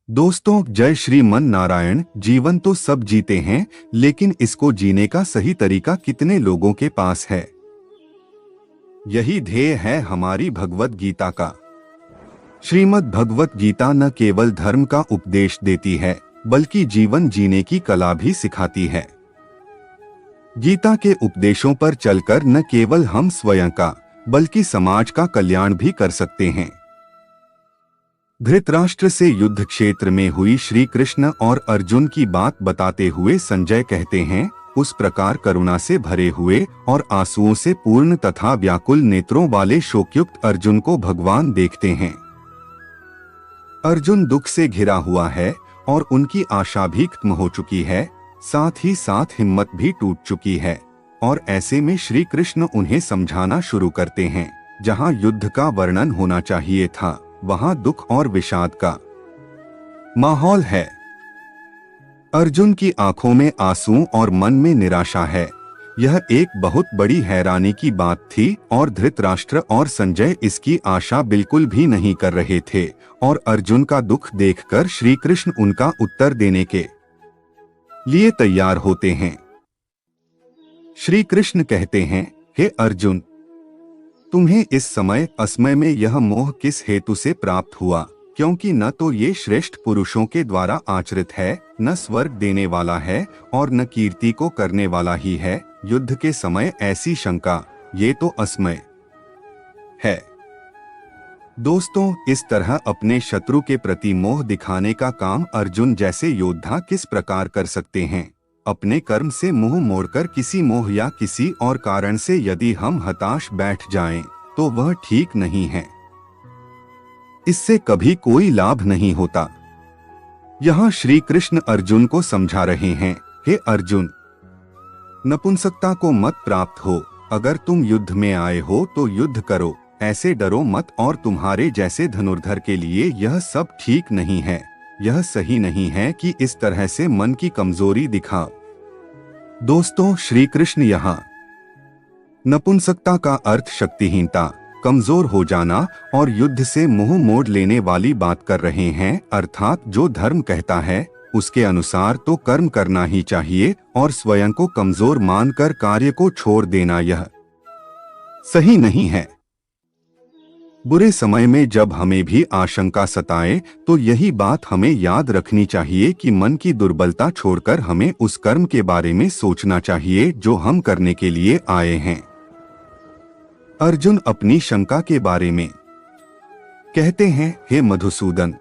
दोस्तों, जय श्रीमन नारायण। जीवन तो सब जीते हैं, लेकिन इसको जीने का सही तरीका कितने लोगों के पास है? यही ध्येय है हमारी भगवत गीता का। श्रीमद् भगवत गीता न केवल धर्म का उपदेश देती है, बल्कि जीवन जीने की कला भी सिखाती है। गीता के उपदेशों पर चलकर न केवल हम स्वयं का, बल्कि समाज का कल्याण भी कर सकते हैं। धृतराष्ट्र से युद्ध क्षेत्र में हुई श्री कृष्ण और अर्जुन की बात बताते हुए संजय कहते हैं, उस प्रकार करुणा से भरे हुए और आंसुओं से पूर्ण तथा व्याकुल नेत्रों वाले शोकयुक्त अर्जुन को भगवान देखते हैं। अर्जुन दुख से घिरा हुआ है और उनकी आशा भी खत्म हो चुकी है, साथ ही साथ हिम्मत भी टूट चुकी है। और ऐसे में श्री कृष्ण उन्हें समझाना शुरू करते हैं, जहां युद्ध का वर्णन होना चाहिए था, वहां दुख और विषाद का माहौल है। अर्जुन की आंखों में आंसू और मन में निराशा है। यह एक बहुत बड़ी हैरानी की बात थी और धृतराष्ट्र और संजय इसकी आशा बिल्कुल भी नहीं कर रहे थे। और अर्जुन का दुख देखकर श्री कृष्ण उनका उत्तर देने के लिए तैयार होते हैं। श्री कृष्ण कहते हैं, हे अर्जुन, तुम्हें इस समय असमय में यह मोह किस हेतु से प्राप्त हुआ? क्योंकि न तो ये श्रेष्ठ पुरुषों के द्वारा आचरित है, न स्वर्ग देने वाला है और न कीर्ति को करने वाला ही है। युद्ध के समय ऐसी शंका, ये तो असमय है। दोस्तों, इस तरह अपने शत्रु के प्रति मोह दिखाने का काम अर्जुन जैसे योद्धा किस प्रकार कर सकते हैं? अपने कर्म से मुंह मोड़कर किसी मोह या किसी और कारण से यदि हम हताश बैठ जाएं, तो वह ठीक नहीं है। इससे कभी कोई लाभ नहीं होता। यहाँ श्री कृष्ण अर्जुन को समझा रहे हैं, हे अर्जुन, नपुंसकता को मत प्राप्त हो। अगर तुम युद्ध में आए हो तो युद्ध करो, ऐसे डरो मत। और तुम्हारे जैसे धनुर्धर के लिए यह सब ठीक नहीं है। यह सही नहीं है कि इस तरह से मन की कमजोरी दिखाओ। दोस्तों, श्री कृष्ण यहाँ नपुंसकता का अर्थ शक्तिहीनता, कमजोर हो जाना और युद्ध से मुंह मोड़ लेने वाली बात कर रहे हैं। अर्थात जो धर्म कहता है उसके अनुसार तो कर्म करना ही चाहिए और स्वयं को कमजोर मानकर कार्य को छोड़ देना यह सही नहीं है। बुरे समय में जब हमें भी आशंका सताए तो यही बात हमें याद रखनी चाहिए कि मन की दुर्बलता छोड़कर हमें उस कर्म के बारे में सोचना चाहिए जो हम करने के लिए आए हैं। अर्जुन अपनी शंका के बारे में कहते हैं, हे मधुसूदन,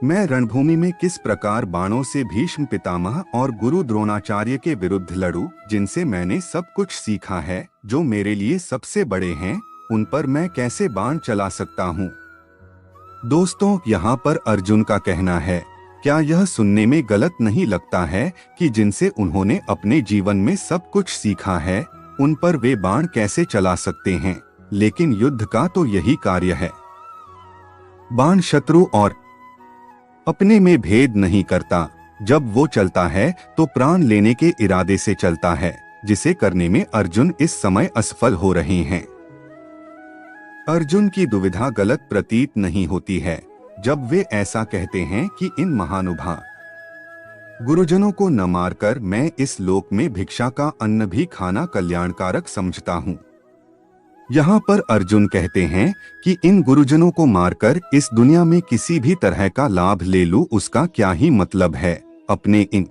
मैं रणभूमि में किस प्रकार बाणों से भीष्म पितामह और गुरु द्रोणाचार्य के विरुद्ध लड़ूं, जिनसे मैंने सब कुछ सीखा है, जो मेरे लिए सबसे बड़े हैं, उन पर मैं कैसे बाण चला सकता हूँ? दोस्तों, यहाँ पर अर्जुन का कहना है, क्या यह सुनने में गलत नहीं लगता है कि जिनसे उन्होंने अपने जीवन में सब कुछ सीखा है, उन पर वे बाण कैसे चला सकते हैं? लेकिन युद्ध का तो यही कार्य है। बाण शत्रु और अपने में भेद नहीं करता। जब वो चलता है तो प्राण लेने के इरादे से चलता है, जिसे करने में अर्जुन इस समय असफल हो रहे हैं। अर्जुन की दुविधा गलत प्रतीत नहीं होती है जब वे ऐसा कहते हैं कि इन महानुभाव गुरुजनों को न मारकर मैं इस लोक में भिक्षा का अन्न भी खाना कल्याणकारक समझता हूँ। यहाँ पर अर्जुन कहते हैं कि इन गुरुजनों को मारकर इस दुनिया में किसी भी तरह का लाभ ले लूं, उसका क्या ही मतलब है? अपने इन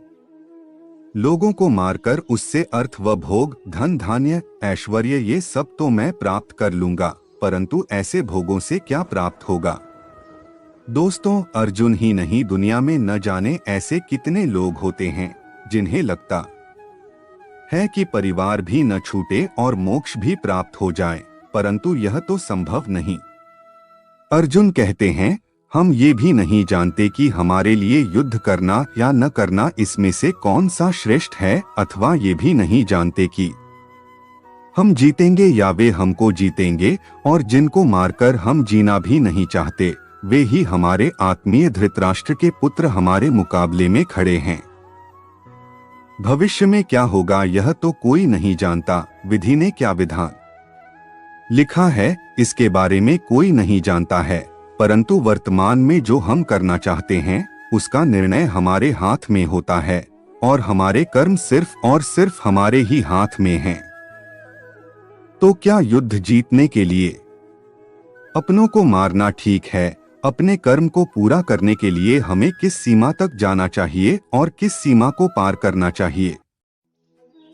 लोगों को मारकर उससे अर्थ व भोग, धन धान्य, ऐश्वर्य, ये सब तो मैं प्राप्त कर लूंगा, परंतु ऐसे भोगों से क्या प्राप्त होगा? दोस्तों, अर्जुन ही नहीं, दुनिया में न जाने ऐसे कितने लोग होते हैं जिन्हें लगता है कि परिवार भी न छूटे और मोक्ष भी प्राप्त हो जाए, परंतु यह तो संभव नहीं। अर्जुन कहते हैं, हम ये भी नहीं जानते कि हमारे लिए युद्ध करना या न करना इसमें से कौन सा श्रेष्ठ है, अथवा ये भी नहीं जानते कि हम जीतेंगे या वे हमको जीतेंगे। और जिनको मारकर हम जीना भी नहीं चाहते, वे ही हमारे आत्मीय धृतराष्ट्र के पुत्र हमारे मुकाबले में खड़े हैं। भविष्य में क्या होगा यह तो कोई नहीं जानता। विधि ने क्या विधान लिखा है, इसके बारे में कोई नहीं जानता है। परंतु वर्तमान में जो हम करना चाहते हैं उसका निर्णय हमारे हाथ में होता है और हमारे कर्म सिर्फ और सिर्फ हमारे ही हाथ में हैं। तो क्या युद्ध जीतने के लिए अपनों को मारना ठीक है? अपने कर्म को पूरा करने के लिए हमें किस सीमा तक जाना चाहिए और किस सीमा को पार करना चाहिए?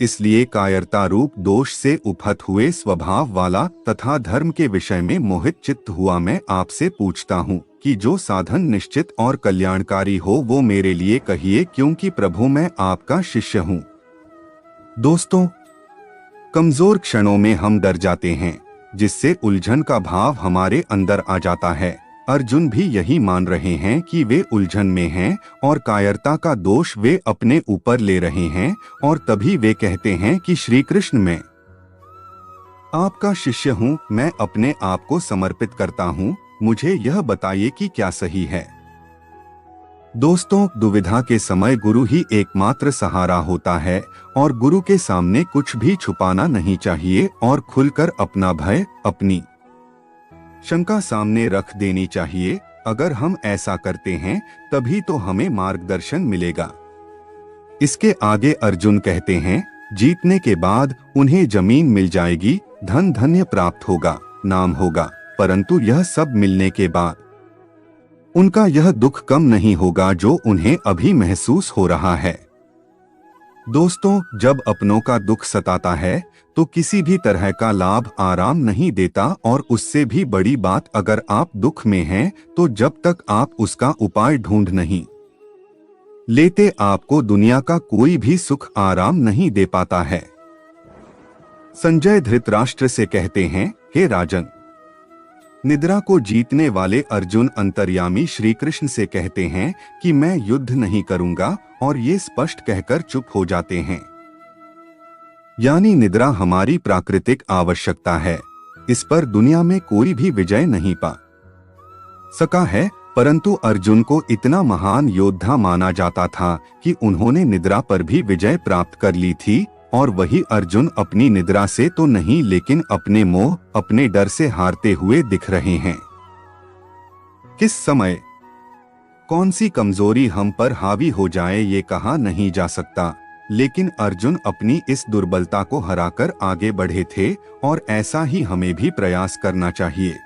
इसलिए कायरता रूप दोष से उपहत हुए स्वभाव वाला तथा धर्म के विषय में मोहित चित्त हुआ मैं आपसे पूछता हूँ कि जो साधन निश्चित और कल्याणकारी हो वो मेरे लिए कहिए, क्योंकि प्रभु मैं आपका शिष्य हूँ। दोस्तों, कमजोर क्षणों में हम डर जाते हैं, जिससे उलझन का भाव हमारे अंदर आ जाता है। अर्जुन भी यही मान रहे हैं कि वे उलझन में हैं और कायरता का दोष वे अपने ऊपर ले रहे हैं, और तभी वे कहते हैं कि श्री कृष्ण मैं आपका शिष्य हूँ, मैं अपने आप को समर्पित करता हूँ, मुझे यह बताइए कि क्या सही है। दोस्तों, दुविधा के समय गुरु ही एकमात्र सहारा होता है और गुरु के सामने कुछ भी छुपाना नहीं चाहिए और खुलकर अपना भय, अपनी शंका सामने रख देनी चाहिए। अगर हम ऐसा करते हैं तभी तो हमें मार्गदर्शन मिलेगा। इसके आगे अर्जुन कहते हैं, जीतने के बाद उन्हें जमीन मिल जाएगी, धन धन्य प्राप्त होगा, नाम होगा, परंतु यह सब मिलने के बाद उनका यह दुख कम नहीं होगा जो उन्हें अभी महसूस हो रहा है। दोस्तों, जब अपनों का दुख सताता है तो किसी भी तरह का लाभ आराम नहीं देता, और उससे भी बड़ी बात, अगर आप दुख में हैं तो जब तक आप उसका उपाय ढूंढ नहीं लेते आपको दुनिया का कोई भी सुख आराम नहीं दे पाता है। संजय धृतराष्ट्र से कहते हैं, हे राजन, निद्रा को जीतने वाले अर्जुन अंतर्यामी श्री कृष्ण से कहते हैं कि मैं युद्ध नहीं करूंगा, और ये स्पष्ट कहकर चुप हो जाते हैं। यानी निद्रा हमारी प्राकृतिक आवश्यकता है, इस पर दुनिया में कोई भी विजय नहीं पा सका है, परंतु अर्जुन को इतना महान योद्धा माना जाता था कि उन्होंने निद्रा पर भी विजय प्राप्त कर ली थी, और वही अर्जुन अपनी निद्रा से तो नहीं लेकिन अपने मोह, अपने डर से हारते हुए दिख रहे हैं। किस समय कौन सी कमजोरी हम पर हावी हो जाए ये कहा नहीं जा सकता, लेकिन अर्जुन अपनी इस दुर्बलता को हराकर आगे बढ़े थे, और ऐसा ही हमें भी प्रयास करना चाहिए।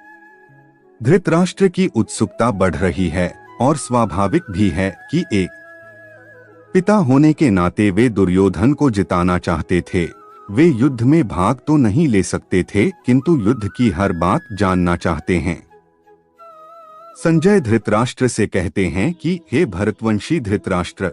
धृतराष्ट्र की उत्सुकता बढ़ रही है, और स्वाभाविक भी है कि एक पिता होने के नाते वे दुर्योधन को जिताना चाहते थे। वे युद्ध में भाग तो नहीं ले सकते थे, किंतु युद्ध की हर बात जानना चाहते हैं। संजय धृतराष्ट्र से कहते हैं कि हे भरतवंशी धृतराष्ट्र,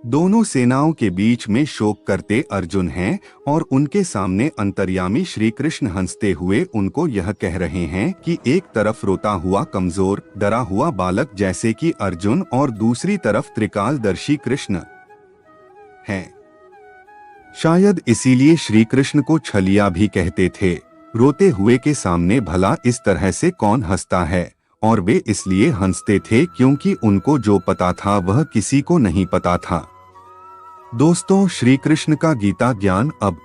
दोनों सेनाओं के बीच में शोक करते अर्जुन हैं, और उनके सामने अंतर्यामी श्री कृष्ण हंसते हुए उनको यह कह रहे हैं कि एक तरफ रोता हुआ कमजोर डरा हुआ बालक जैसे कि अर्जुन, और दूसरी तरफ त्रिकालदर्शी कृष्ण हैं। शायद इसीलिए श्री कृष्ण को छलिया भी कहते थे। रोते हुए के सामने भला इस तरह से कौन हंसता है, और वे इसलिए हंसते थे क्योंकि उनको जो पता था वह किसी को नहीं पता था। दोस्तों, श्री कृष्ण का गीता ज्ञान अब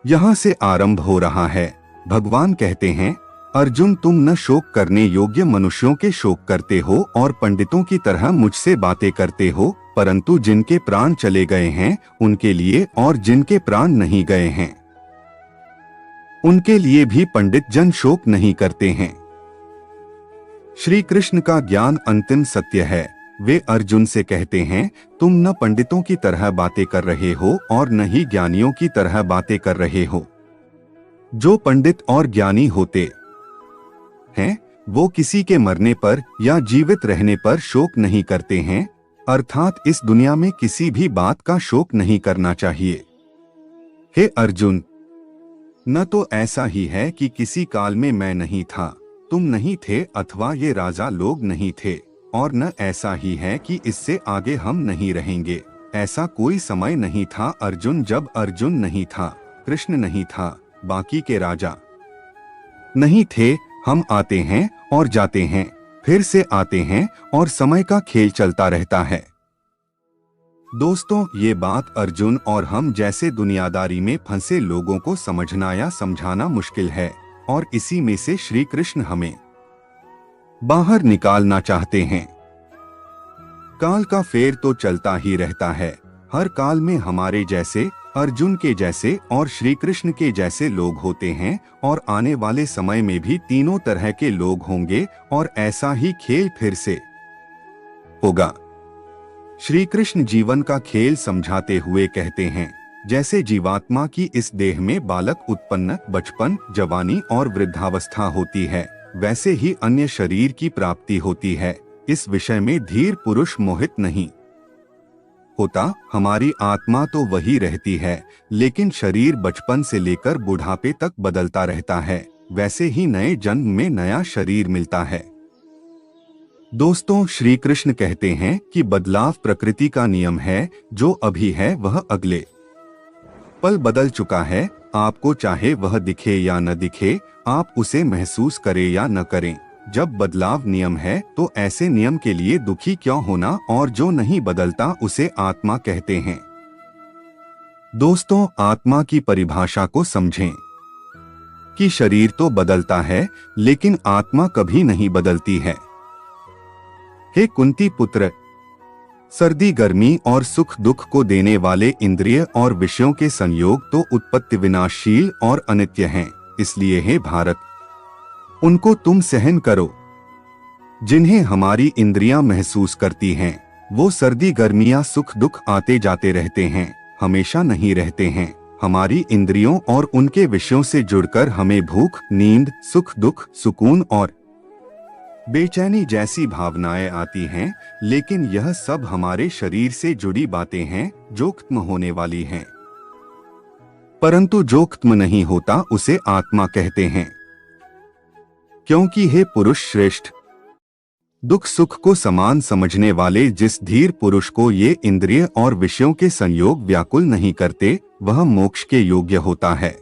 यहाँ से आरंभ हो रहा है। भगवान कहते हैं, अर्जुन, तुम न शोक करने योग्य मनुष्यों के शोक करते हो और पंडितों की तरह मुझसे बातें करते हो, परंतु जिनके प्राण चले गए हैं उनके लिए, और जिनके प्राण नहीं गए हैं उनके लिए भी पंडित जन शोक नहीं करते हैं। श्री कृष्ण का ज्ञान अंतिम सत्य है। वे अर्जुन से कहते हैं, तुम न पंडितों की तरह बातें कर रहे हो और न ही ज्ञानियों की तरह बातें कर रहे हो। जो पंडित और ज्ञानी होते हैं वो किसी के मरने पर या जीवित रहने पर शोक नहीं करते हैं, अर्थात इस दुनिया में किसी भी बात का शोक नहीं करना चाहिए। हे अर्जुन, न तो ऐसा ही है कि किसी काल में मैं नहीं था, तुम नहीं थे, अथवा ये राजा लोग नहीं थे, और न ऐसा ही है कि इससे आगे हम नहीं रहेंगे। ऐसा कोई समय नहीं था अर्जुन जब अर्जुन नहीं था, कृष्ण नहीं था, बाकी के राजा नहीं थे। हम आते हैं और जाते हैं, फिर से आते हैं, और समय का खेल चलता रहता है। दोस्तों, ये बात अर्जुन और हम जैसे दुनियादारी में फंसे लोगों को समझना या समझाना मुश्किल है, और इसी में से श्री कृष्ण हमें बाहर निकालना चाहते हैं। काल का फेर तो चलता ही रहता है। हर काल में हमारे जैसे, अर्जुन के जैसे और श्री कृष्ण के जैसे लोग होते हैं, और आने वाले समय में भी तीनों तरह के लोग होंगे, और ऐसा ही खेल फिर से होगा। श्री कृष्ण जीवन का खेल समझाते हुए कहते हैं, जैसे जीवात्मा की इस देह में बालक उत्पन्न, बचपन, जवानी और वृद्धावस्था होती है, वैसे ही अन्य शरीर की प्राप्ति होती है। इस विषय में धीर पुरुष मोहित नहीं होता। हमारी आत्मा तो वही रहती है, लेकिन शरीर बचपन से लेकर बुढ़ापे तक बदलता रहता है। वैसे ही नए जन्म में नया शरीर मिलता है। दोस्तों, श्री कृष्ण कहते हैं कि बदलाव प्रकृति का नियम है। जो अभी है वह अगले पल बदल चुका है। आपको चाहे वह दिखे या न दिखे, आप उसे महसूस करें या न करें। जब बदलाव नियम है तो ऐसे नियम के लिए दुखी क्यों होना, और जो नहीं बदलता उसे आत्मा कहते हैं। दोस्तों, आत्मा की परिभाषा को समझें कि शरीर तो बदलता है, लेकिन आत्मा कभी नहीं बदलती है। हे कुंती पुत्र, सर्दी गर्मी और सुख दुख को देने वाले इंद्रिय और विषयों के संयोग तो उत्पत्ति विनाशशील और अनित्य हैं। इसलिए हे भारत, उनको तुम सहन करो। जिन्हें हमारी इंद्रियां महसूस करती हैं, वो सर्दी गर्मियां सुख दुख आते जाते रहते हैं, हमेशा नहीं रहते हैं। हमारी इंद्रियों और उनके विषयों से जुड़कर हमें भूख, नींद, सुख दुख, सुकून और बेचैनी जैसी भावनाएं आती हैं, लेकिन यह सब हमारे शरीर से जुड़ी बातें हैं जो खत्म होने वाली हैं। परंतु जो खत्म नहीं होता उसे आत्मा कहते हैं। क्योंकि हे पुरुष श्रेष्ठ, दुख सुख को समान समझने वाले जिस धीर पुरुष को ये इंद्रिय और विषयों के संयोग व्याकुल नहीं करते, वह मोक्ष के योग्य होता है।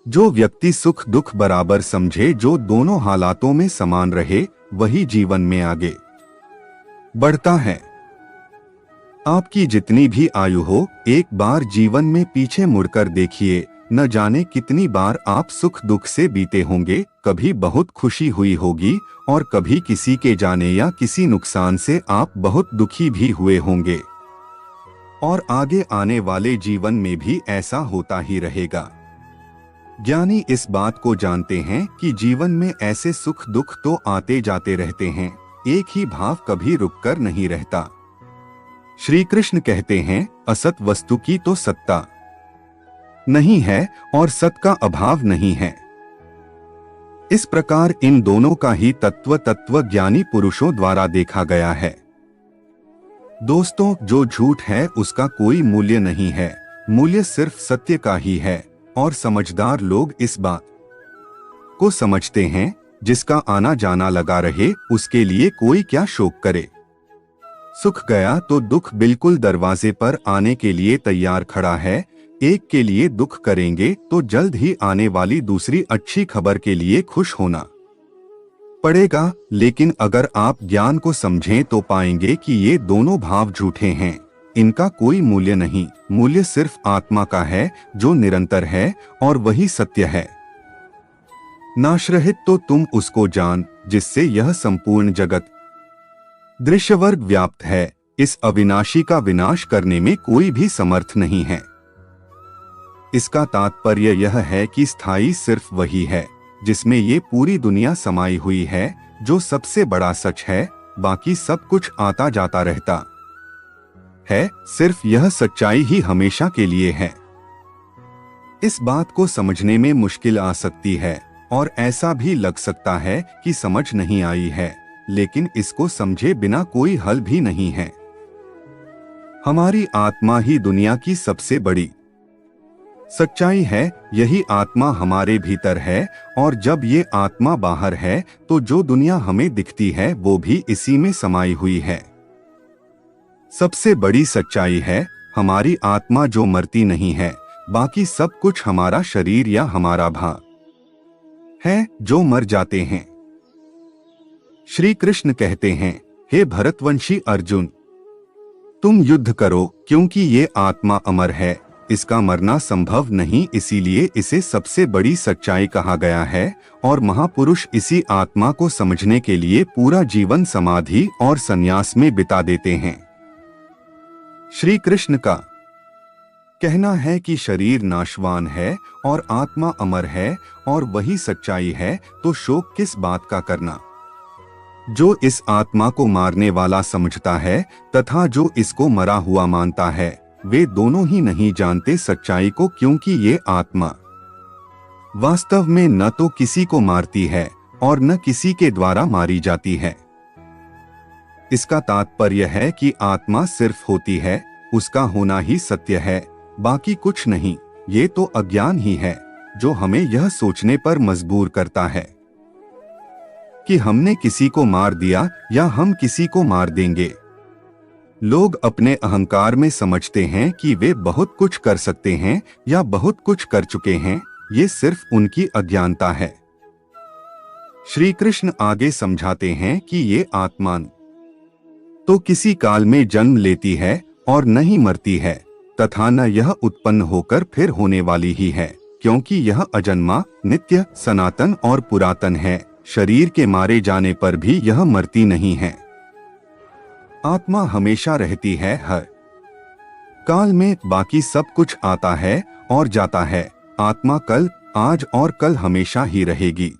जो व्यक्ति सुख दुख बराबर समझे, जो दोनों हालातों में समान रहे, वही जीवन में आगे बढ़ता है। आपकी जितनी भी आयु हो, एक बार जीवन में पीछे मुड़कर देखिए। न जाने कितनी बार आप सुख दुख से बीते होंगे। कभी बहुत खुशी हुई होगी और कभी किसी के जाने या किसी नुकसान से आप बहुत दुखी भी हुए होंगे, और आगे आने वाले जीवन में भी ऐसा होता ही रहेगा। ज्ञानी इस बात को जानते हैं कि जीवन में ऐसे सुख दुख तो आते जाते रहते हैं, एक ही भाव कभी रुककर नहीं रहता। श्री कृष्ण कहते हैं, असत वस्तु की तो सत्ता नहीं है और सत का अभाव नहीं है। इस प्रकार इन दोनों का ही तत्व ज्ञानी पुरुषों द्वारा देखा गया है। दोस्तों, जो झूठ है उसका कोई मूल्य नहीं है, मूल्य सिर्फ सत्य का ही है। और समझदार लोग इस बात को समझते हैं, जिसका आना जाना लगा रहे उसके लिए कोई क्या शोक करे। सुख गया तो दुख बिल्कुल दरवाजे पर आने के लिए तैयार खड़ा है। एक के लिए दुख करेंगे तो जल्द ही आने वाली दूसरी अच्छी खबर के लिए खुश होना पड़ेगा। लेकिन अगर आप ज्ञान को समझें तो पाएंगे कि ये दोनों भाव झूठे हैं, इनका कोई मूल्य नहीं। मूल्य सिर्फ आत्मा का है जो निरंतर है, और वही सत्य है। नाशरहित तो तुम उसको जान जिससे यह संपूर्ण जगत दृश्यवर्ग व्याप्त है। इस अविनाशी का विनाश करने में कोई भी समर्थ नहीं है। इसका तात्पर्य यह है कि स्थायी सिर्फ वही है जिसमें ये पूरी दुनिया समाई हुई है, जो सबसे बड़ा सच है। बाकी सब कुछ आता जाता रहता है, सिर्फ यह सच्चाई ही हमेशा के लिए है। इस बात को समझने में मुश्किल आ सकती है, और ऐसा भी लग सकता है कि समझ नहीं आई है, लेकिन इसको समझे बिना कोई हल भी नहीं है। हमारी आत्मा ही दुनिया की सबसे बड़ी सच्चाई है। यही आत्मा हमारे भीतर है, और जब ये आत्मा बाहर है तो जो दुनिया हमें दिखती है वो भी इसी में समाई हुई है। सबसे बड़ी सच्चाई है, हमारी आत्मा जो मरती नहीं है। बाकी सब कुछ हमारा शरीर या हमारा भाव है जो मर जाते हैं। श्री कृष्ण कहते हैं, हे भरतवंशी अर्जुन, तुम युद्ध करो, क्योंकि ये आत्मा अमर है। इसका मरना संभव नहीं, इसीलिए इसे सबसे बड़ी सच्चाई कहा गया है। और महापुरुष इसी आत्मा को समझने के लिए पूरा जीवन समाधि और संन्यास में बिता देते हैं। श्री कृष्ण का कहना है कि शरीर नाशवान है और आत्मा अमर है और वही सच्चाई है, तो शोक किस बात का करना। जो इस आत्मा को मारने वाला समझता है तथा जो इसको मरा हुआ मानता है, वे दोनों ही नहीं जानते सच्चाई को, क्योंकि ये आत्मा वास्तव में न तो किसी को मारती है और न किसी के द्वारा मारी जाती है। इसका तात्पर्य है कि आत्मा सिर्फ होती है, उसका होना ही सत्य है, बाकी कुछ नहीं। ये तो अज्ञान ही है जो हमें यह सोचने पर मजबूर करता है कि हमने किसी को मार दिया या हम किसी को मार देंगे। लोग अपने अहंकार में समझते हैं कि वे बहुत कुछ कर सकते हैं या बहुत कुछ कर चुके हैं, ये सिर्फ उनकी अज्ञानता है। श्री कृष्ण आगे समझाते हैं कि ये आत्मा तो किसी काल में जन्म लेती है और नहीं मरती है, तथा न यह उत्पन्न होकर फिर होने वाली ही है, क्योंकि यह अजन्मा, नित्य, सनातन और पुरातन है। शरीर के मारे जाने पर भी यह मरती नहीं है। आत्मा हमेशा रहती है हर काल में, बाकी सब कुछ आता है और जाता है। आत्मा कल, आज और कल हमेशा ही रहेगी।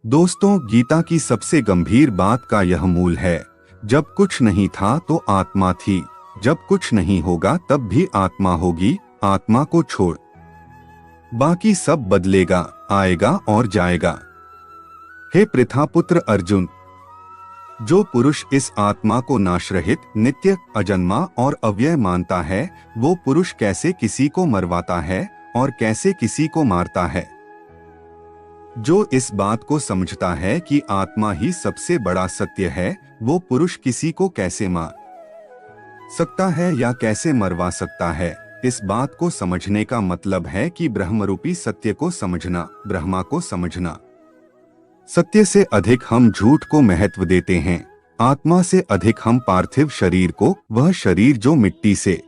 दोस्तों, गीता की सबसे गंभीर बात का यह मूल है, जब कुछ नहीं था तो आत्मा थी, जब कुछ नहीं होगा तब भी आत्मा होगी। आत्मा को छोड़ बाकी सब बदलेगा, आएगा और जाएगा। हे पृथापुत्र अर्जुन, जो पुरुष इस आत्मा को नाशरहित, नित्य, अजन्मा और अव्यय मानता है, वो पुरुष कैसे किसी को मरवाता है और कैसे किसी को मारता है। जो इस बात को समझता है कि आत्मा ही सबसे बड़ा सत्य है, वो पुरुष किसी को कैसे मार सकता है या कैसे मरवा सकता है। इस बात को समझने का मतलब है कि ब्रह्मरूपी सत्य को समझना, ब्रह्मा को समझना। सत्य से अधिक हम झूठ को महत्व देते हैं, आत्मा से अधिक हम पार्थिव शरीर को, वह शरीर जो मिट्टी से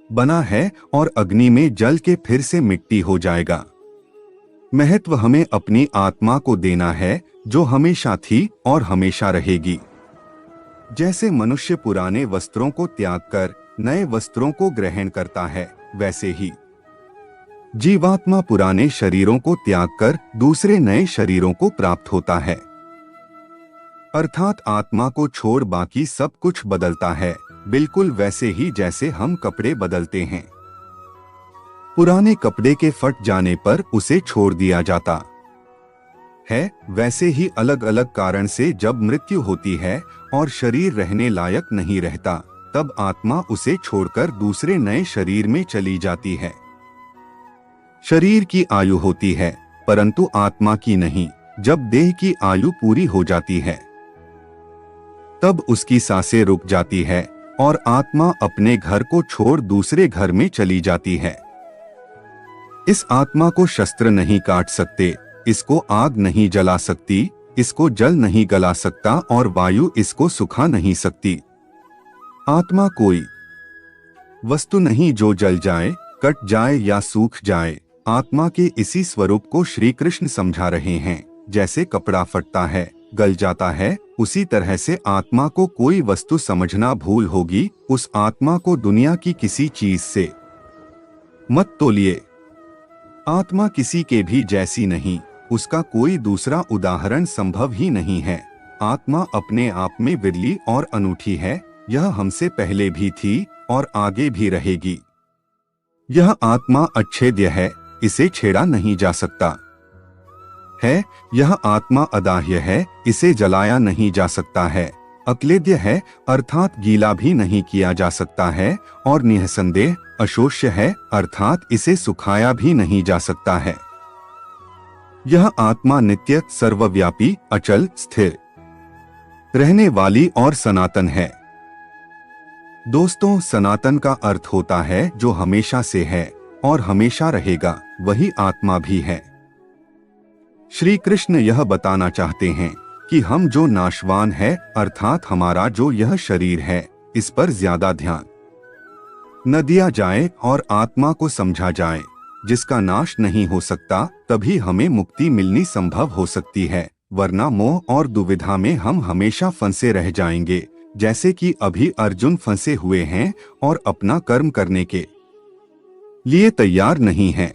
बना है और अग्नि में जल के फिर से मिट्टी हो जाएगा। महत्व हमें अपनी आत्मा को देना है, जो हमेशा थी और हमेशा रहेगी। जैसे मनुष्य पुराने वस्त्रों को त्याग कर नए वस्त्रों को ग्रहण करता है, वैसे ही जीवात्मा पुराने शरीरों को त्याग कर दूसरे नए शरीरों को प्राप्त होता है। अर्थात आत्मा को छोड़ बाकी सब कुछ बदलता है, बिल्कुल वैसे ही जैसे हम कपड़े बदलते हैं। पुराने कपड़े के फट जाने पर उसे छोड़ दिया जाता है, वैसे ही अलग अलग कारण से जब मृत्यु होती है और शरीर रहने लायक नहीं रहता, तब आत्मा उसे छोड़कर दूसरे नए शरीर में चली जाती है। शरीर की आयु होती है, परंतु आत्मा की नहीं। जब देह की आयु पूरी हो जाती है, तब उसकी सांसें रुक जाती है और आत्मा अपने घर को छोड़ दूसरे घर में चली जाती है। इस आत्मा को शस्त्र नहीं काट सकते, इसको आग नहीं जला सकती, इसको जल नहीं गला सकता और वायु इसको सुखा नहीं सकती। आत्मा कोई वस्तु नहीं जो जल जाए, कट जाए या सूख जाए। आत्मा के इसी स्वरूप को श्री कृष्ण समझा रहे हैं। जैसे कपड़ा फटता है, गल जाता है, उसी तरह से आत्मा को कोई वस्तु समझना भूल होगी। उस आत्मा को दुनिया की किसी चीज से मत तोलिए। आत्मा किसी के भी जैसी नहीं, उसका कोई दूसरा उदाहरण संभव ही नहीं है। आत्मा अपने आप में विरली और अनूठी है। यह हमसे पहले भी थी और आगे भी रहेगी। यह आत्मा अच्छेद्य है, इसे छेड़ा नहीं जा सकता है। यह आत्मा अदाह्य है, इसे जलाया नहीं जा सकता है। अक्लेद्य है, अर्थात गीला भी नहीं किया जा सकता है। और निःसंदेह अशोष्य है, अर्थात इसे सुखाया भी नहीं जा सकता है। यह आत्मा नित्य, सर्वव्यापी, अचल, स्थिर रहने वाली और सनातन है। दोस्तों, सनातन का अर्थ होता है जो हमेशा से है और हमेशा रहेगा, वही आत्मा भी है। श्री कृष्ण यह बताना चाहते हैं कि हम जो नाशवान है, अर्थात हमारा जो यह शरीर है, इस पर ज्यादा ध्यान न दिया जाए और आत्मा को समझा जाए, जिसका नाश नहीं हो सकता, तभी हमें मुक्ति मिलनी संभव हो सकती है, वरना मोह और दुविधा में हम हमेशा फंसे रह जाएंगे, जैसे कि अभी अर्जुन फंसे हुए हैं और अपना कर्म करने के लिए तैयार नहीं है।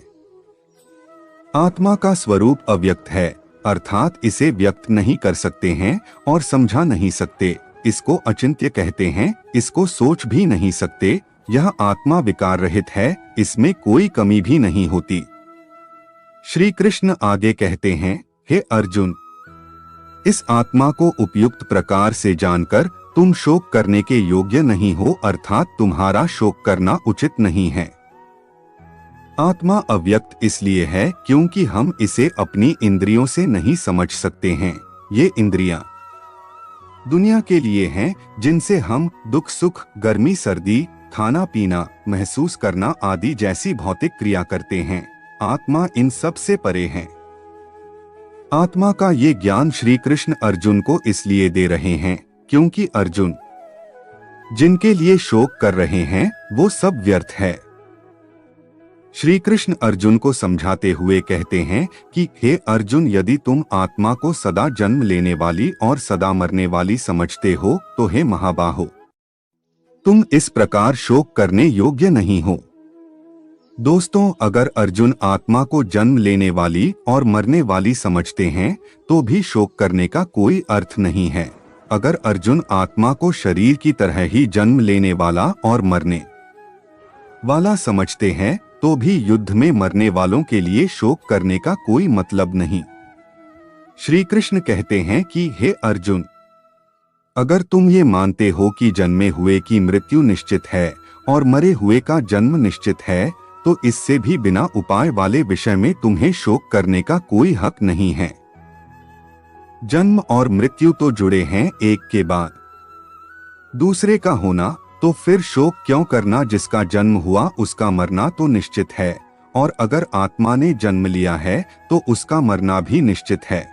आत्मा का स्वरूप अव्यक्त है, अर्थात इसे व्यक्त नहीं कर सकते हैं और समझा नहीं सकते। इसको अचिंत्य कहते हैं, इसको सोच भी नहीं सकते। यह आत्मा विकार रहित है, इसमें कोई कमी भी नहीं होती। श्री कृष्ण आगे कहते हैं, हे अर्जुन, इस आत्मा को उपयुक्त प्रकार से जानकर तुम शोक करने के योग्य नहीं हो, अर्थात तुम्हारा शोक करना उचित नहीं है। आत्मा अव्यक्त इसलिए है क्योंकि हम इसे अपनी इंद्रियों से नहीं समझ सकते हैं। ये इंद्रियां दुनिया के लिए हैं, जिनसे हम दुख सुख, गर्मी सर्दी, खाना पीना, महसूस करना आदि जैसी भौतिक क्रिया करते हैं। आत्मा इन सब से परे है। आत्मा का ये ज्ञान श्री कृष्ण अर्जुन को इसलिए दे रहे हैं क्योंकि अर्जुन जिनके लिए शोक कर रहे हैं वो सब व्यर्थ है। श्री कृष्ण अर्जुन को समझाते हुए कहते हैं कि हे अर्जुन, यदि तुम आत्मा को सदा जन्म लेने वाली और सदा मरने वाली समझते हो तो हे महाबाहो, तुम इस प्रकार शोक करने योग्य नहीं हो। दोस्तों, अगर अर्जुन आत्मा को जन्म लेने वाली और मरने वाली समझते हैं तो भी शोक करने का कोई अर्थ नहीं है। अगर अर्जुन आत्मा को शरीर की तरह ही जन्म लेने वाला और मरने वाला समझते हैं तो भी युद्ध में मरने वालों के लिए शोक करने का कोई मतलब नहीं। श्री कृष्ण कहते हैं कि हे अर्जुन, अगर तुम ये मानते हो कि जन्मे हुए की मृत्यु निश्चित है और मरे हुए का जन्म निश्चित है, तो इससे भी बिना उपाय वाले विषय में तुम्हें शोक करने का कोई हक नहीं है। जन्म और मृत्यु तो जुड़े हैं एक के बाद दूसरे का होना, तो फिर शोक क्यों करना? जिसका जन्म हुआ उसका मरना तो निश्चित है, और अगर आत्मा ने जन्म लिया है तो उसका मरना भी निश्चित है।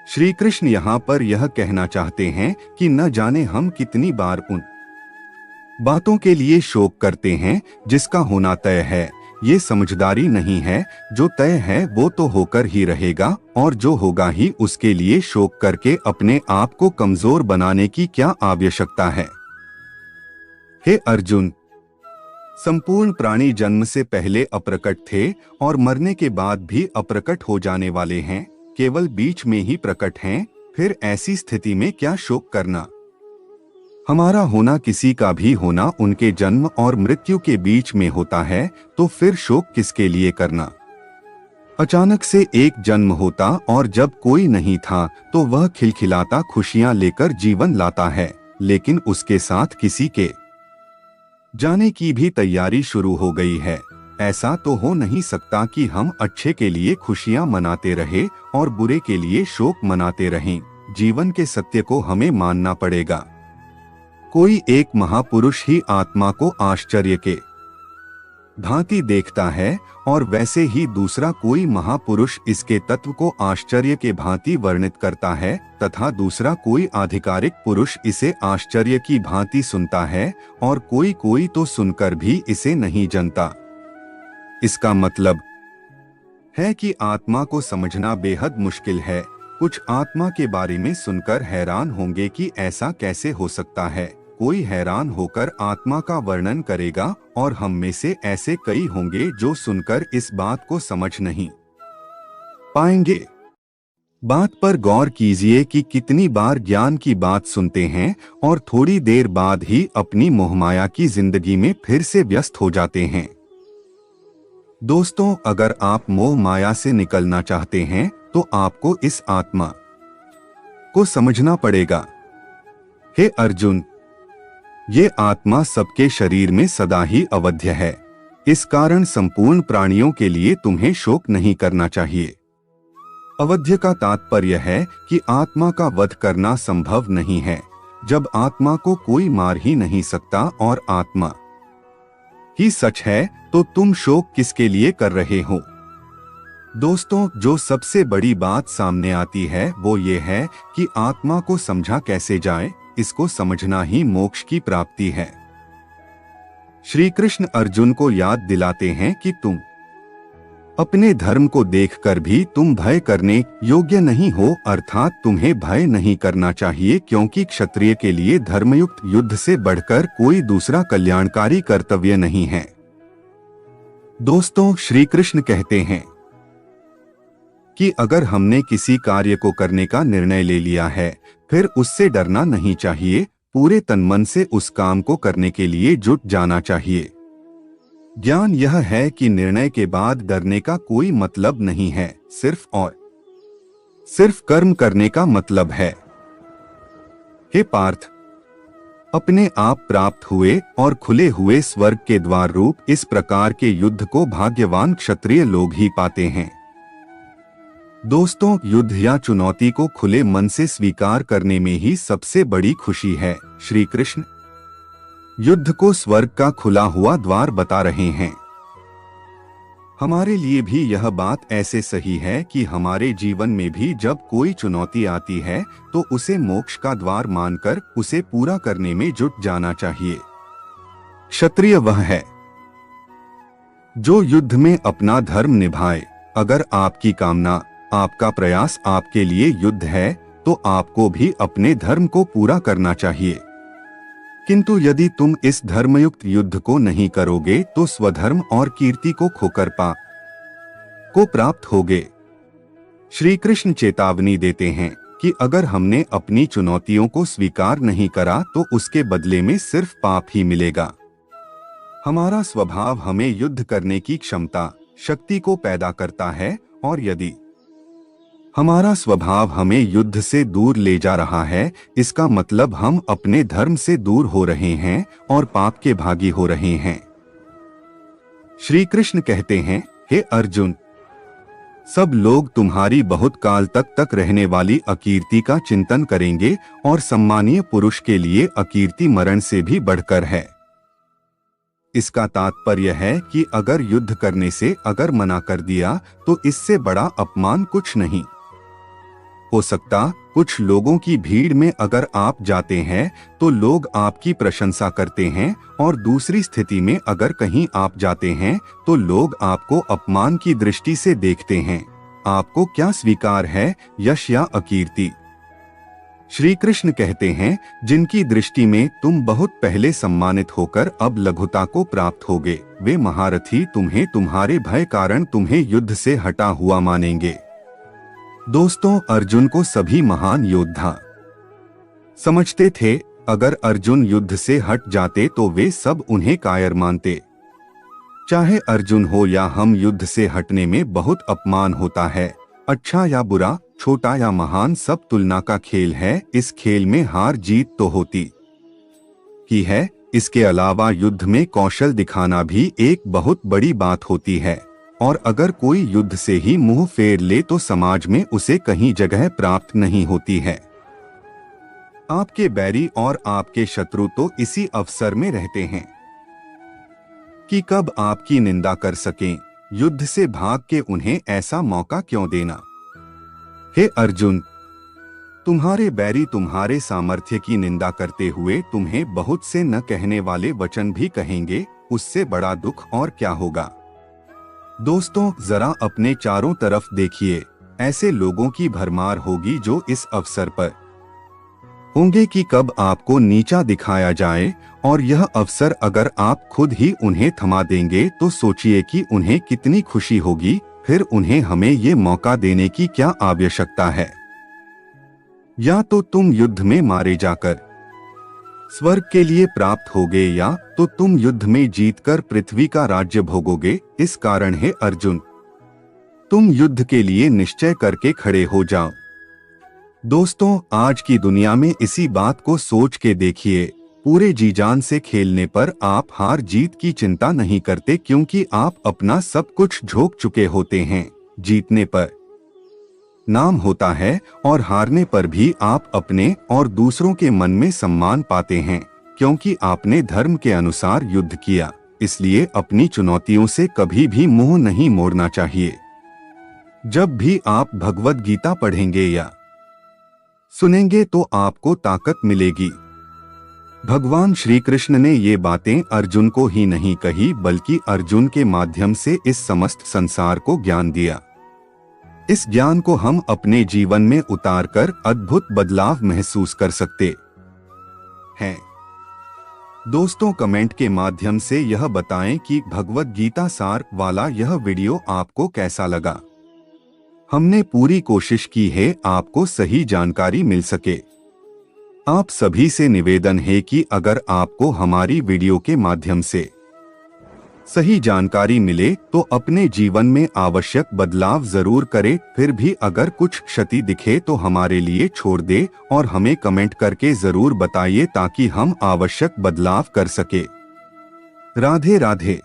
श्री कृष्ण यहाँ पर यह कहना चाहते हैं कि न जाने हम कितनी बार उन बातों के लिए शोक करते हैं जिसका होना तय है। ये समझदारी नहीं है। जो तय है वो तो होकर ही रहेगा, और जो होगा ही उसके लिए शोक करके अपने आप को कमजोर बनाने की क्या आवश्यकता है। हे अर्जुन, संपूर्ण प्राणी जन्म से पहले अप्रकट थे और मरने के बाद भी अप्रकट हो जाने वाले हैं, केवल बीच में ही प्रकट हैं। फिर ऐसी स्थिति में क्या शोक करना? हमारा होना, किसी का भी होना उनके जन्म और मृत्यु के बीच में होता है, तो फिर शोक किसके लिए करना? अचानक से एक जन्म होता और जब कोई नहीं था तो वह खिलखिलाता खुशियां लेकर जीवन लाता है, लेकिन उसके साथ किसी के जाने की भी तैयारी शुरू हो गई है। ऐसा तो हो नहीं सकता कि हम अच्छे के लिए खुशियां मनाते रहे और बुरे के लिए शोक मनाते रहें। जीवन के सत्य को हमें मानना पड़ेगा। कोई एक महापुरुष ही आत्मा को आश्चर्य के भांति देखता है और वैसे ही दूसरा कोई महापुरुष इसके तत्व को आश्चर्य के भांति वर्णित करता है, तथा दूसरा कोई आधिकारिक पुरुष इसे आश्चर्य की भांति सुनता है, और कोई कोई तो सुनकर भी इसे नहीं जानता। इसका मतलब है कि आत्मा को समझना बेहद मुश्किल है। कुछ आत्मा के बारे में सुनकर हैरान होंगे कि ऐसा कैसे हो सकता है। कोई हैरान होकर आत्मा का वर्णन करेगा, और हम में से ऐसे कई होंगे जो सुनकर इस बात को समझ नहीं पाएंगे। बात पर गौर कीजिए कि कितनी बार ज्ञान की बात सुनते हैं और थोड़ी देर बाद ही अपनी मोहमाया की जिंदगी में फिर से व्यस्त हो जाते हैं। दोस्तों, अगर आप मोह माया से निकलना चाहते हैं तो आपको इस आत्मा को समझना पड़ेगा। हे अर्जुन, ये आत्मा सबके शरीर में सदा ही अवध्य है। इस कारण संपूर्ण प्राणियों के लिए तुम्हें शोक नहीं करना चाहिए। अवध्य का तात्पर्य है कि आत्मा का वध करना संभव नहीं है। जब आत्मा को कोई मार ही नहीं सकता और आत्मा ही सच है, तो तुम शोक किसके लिए कर रहे हो? दोस्तों, जो सबसे बड़ी बात सामने आती है वो ये है कि आत्मा को समझा कैसे जाए। इसको समझना ही मोक्ष की प्राप्ति है। श्री कृष्ण अर्जुन को याद दिलाते हैं कि तुम अपने धर्म को देखकर भी तुम भय करने योग्य नहीं हो, अर्थात तुम्हें भय नहीं करना चाहिए, क्योंकि क्षत्रिय के लिए धर्मयुक्त युद्ध से बढ़कर कोई दूसरा कल्याणकारी कर्तव्य नहीं है। दोस्तों, श्री कृष्ण कहते हैं कि अगर हमने किसी कार्य को करने का निर्णय ले लिया है, फिर उससे डरना नहीं चाहिए, पूरे तनमन से उस काम को करने के लिए जुट जाना चाहिए। ज्ञान यह है कि निर्णय के बाद डरने का कोई मतलब नहीं है, सिर्फ और सिर्फ कर्म करने का मतलब है। हे पार्थ, अपने आप प्राप्त हुए और खुले हुए स्वर्ग के द्वार रूप इस प्रकार के युद्ध को भाग्यवान क्षत्रिय लोग ही पाते हैं। दोस्तों, युद्ध या चुनौती को खुले मन से स्वीकार करने में ही सबसे बड़ी खुशी है। श्री कृष्ण युद्ध को स्वर्ग का खुला हुआ द्वार बता रहे हैं। हमारे लिए भी यह बात ऐसे सही है कि हमारे जीवन में भी जब कोई चुनौती आती है तो उसे मोक्ष का द्वार मानकर उसे पूरा करने में जुट जाना चाहिए। क्षत्रिय वह है जो युद्ध में अपना धर्म निभाए। अगर आपकी कामना, आपका प्रयास आपके लिए युद्ध है, तो आपको भी अपने धर्म को पूरा करना चाहिए। किंतु यदि तुम इस धर्मयुक्त युद्ध को नहीं करोगे तो स्वधर्म और कीर्ति को खोकर पाप को प्राप्त होगे। श्री कृष्ण चेतावनी देते हैं कि अगर हमने अपनी चुनौतियों को स्वीकार नहीं करा तो उसके बदले में सिर्फ पाप ही मिलेगा। हमारा स्वभाव हमें युद्ध करने की क्षमता, शक्ति को पैदा करता है, और यदि हमारा स्वभाव हमें युद्ध से दूर ले जा रहा है, इसका मतलब हम अपने धर्म से दूर हो रहे हैं और पाप के भागी हो रहे हैं। श्री कृष्ण कहते हैं, हे अर्जुन, सब लोग तुम्हारी बहुत काल तक रहने वाली अकीर्ति का चिंतन करेंगे, और सम्मानीय पुरुष के लिए अकीर्ति मरण से भी बढ़कर है। इसका तात्पर्य है कि अगर युद्ध करने से अगर मना कर दिया तो इससे बड़ा अपमान कुछ नहीं हो सकता। कुछ लोगों की भीड़ में अगर आप जाते हैं तो लोग आपकी प्रशंसा करते हैं, और दूसरी स्थिति में अगर कहीं आप जाते हैं तो लोग आपको अपमान की दृष्टि से देखते हैं। आपको क्या स्वीकार है, यश या अकीर्ति? श्री कृष्ण कहते हैं, जिनकी दृष्टि में तुम बहुत पहले सम्मानित होकर अब लघुता को प्राप्त होगे, वे महारथी तुम्हें तुम्हारे भय कारण तुम्हें युद्ध से हटा हुआ मानेंगे। दोस्तों, अर्जुन को सभी महान योद्धा समझते थे। अगर अर्जुन युद्ध से हट जाते तो वे सब उन्हें कायर मानते। चाहे अर्जुन हो या हम, युद्ध से हटने में बहुत अपमान होता है। अच्छा या बुरा, छोटा या महान, सब तुलना का खेल है। इस खेल में हार जीत तो होती ही है, इसके अलावा युद्ध में कौशल दिखाना भी एक बहुत बड़ी बात होती है। और अगर कोई युद्ध से ही मुंह फेर ले तो समाज में उसे कहीं जगह प्राप्त नहीं होती है। आपके बैरी और आपके शत्रु तो इसी अवसर में रहते हैं कि कब आपकी निंदा कर सकें। युद्ध से भाग के उन्हें ऐसा मौका क्यों देना? हे अर्जुन, तुम्हारे बैरी तुम्हारे सामर्थ्य की निंदा करते हुए तुम्हें बहुत से न कहने वाले वचन भी कहेंगे, उससे बड़ा दुख और क्या होगा? दोस्तों, जरा अपने चारों तरफ देखिए, ऐसे लोगों की भरमार होगी जो इस अवसर पर होंगे कि कब आपको नीचा दिखाया जाए, और यह अवसर अगर आप खुद ही उन्हें थमा देंगे तो सोचिए कि उन्हें कितनी खुशी होगी। फिर उन्हें हमें ये मौका देने की क्या आवश्यकता है? या तो तुम युद्ध में मारे जाकर स्वर्ग के लिए प्राप्त होगे, या तो तुम युद्ध में जीतकर पृथ्वी का राज्य भोगोगे। इस कारण है अर्जुन, तुम युद्ध के लिए निश्चय करके खड़े हो जाओ। दोस्तों, आज की दुनिया में इसी बात को सोच के देखिए, पूरे जी जान से खेलने पर आप हार जीत की चिंता नहीं करते, क्योंकि आप अपना सब कुछ झोंक चुके होते हैं। जीतने पर नाम होता है और हारने पर भी आप अपने और दूसरों के मन में सम्मान पाते हैं, क्योंकि आपने धर्म के अनुसार युद्ध किया। इसलिए अपनी चुनौतियों से कभी भी मुंह नहीं मोड़ना चाहिए। जब भी आप भगवद गीता पढ़ेंगे या सुनेंगे तो आपको ताकत मिलेगी। भगवान श्री कृष्ण ने ये बातें अर्जुन को ही नहीं कही, बल्कि अर्जुन के माध्यम से इस समस्त संसार को ज्ञान दिया। इस ज्ञान को हम अपने जीवन में उतारकर अद्भुत बदलाव महसूस कर सकते हैं। दोस्तों, कमेंट के माध्यम से यह बताएं कि भगवद गीता सार वाला यह वीडियो आपको कैसा लगा। हमने पूरी कोशिश की है आपको सही जानकारी मिल सके। आप सभी से निवेदन है कि अगर आपको हमारी वीडियो के माध्यम से सही जानकारी मिले तो अपने जीवन में आवश्यक बदलाव जरूर करें। फिर भी अगर कुछ क्षति दिखे तो हमारे लिए छोड़ दे और हमें कमेंट करके जरूर बताइए ताकि हम आवश्यक बदलाव कर सके। राधे राधे।